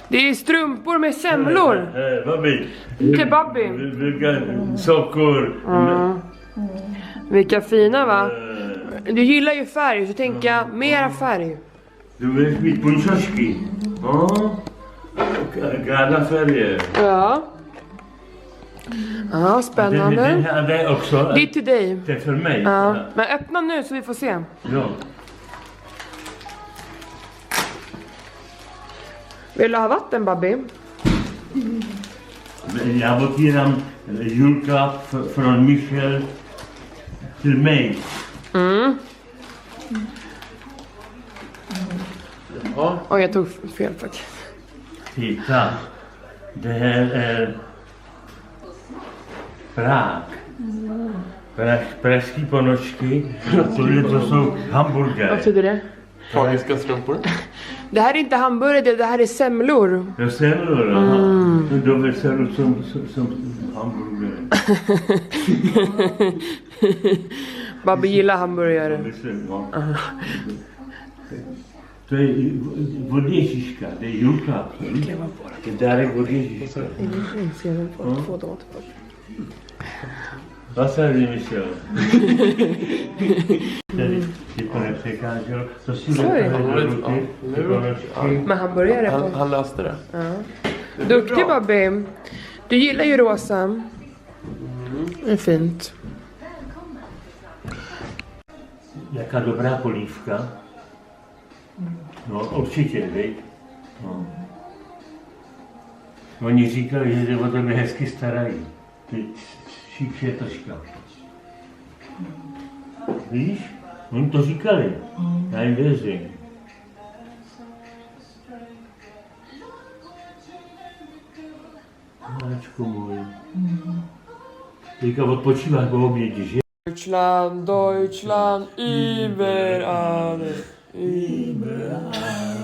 Det är strumpor med semlor. Babi. Till Babi. Vilka sockor. Vilka fina va? Du gillar ju färg så tänker jag mera färg. Du vet mitt punschowski. Ja. Glada färger. Ja. Ja, Den spännande. här är också. Det är till dig. Det är för mig. Ja. Men öppna nu så vi får se. Ja. Vill du ha vatten Babi? Jag har fått igenom julklapp från Michel till mig. Ja. Oj, jag tog fel faktiskt. Titta. Det här är Prag. Pražský ponožky. To jsou hamburgare. Vad betyder det? Tragiska strumpor. Det här är inte hamburgare, det här är semlor. Jag ser det då. De ser ut som hamburgare. Babi gillar hamburgare. To je od Ježíška, det är julklapp. Det där är od Ježíška. Vad säger du Michel? Ty to nepřekážel. To si Men hamburgare på. Han löste det. Ja. Duktig Babi. Du gillar ju rosa. Det är fint. Jaká dobrá polívka. No, určitě, viď? No. Oni říkali, že se o tebe hezky starají. Ty šípšetoška. Víš? Oni to říkali. Já jim věřím. Máčku můj. Teďka odpočíváš po obědě, že? Deutschland, Deutschland, über alles. Über alles.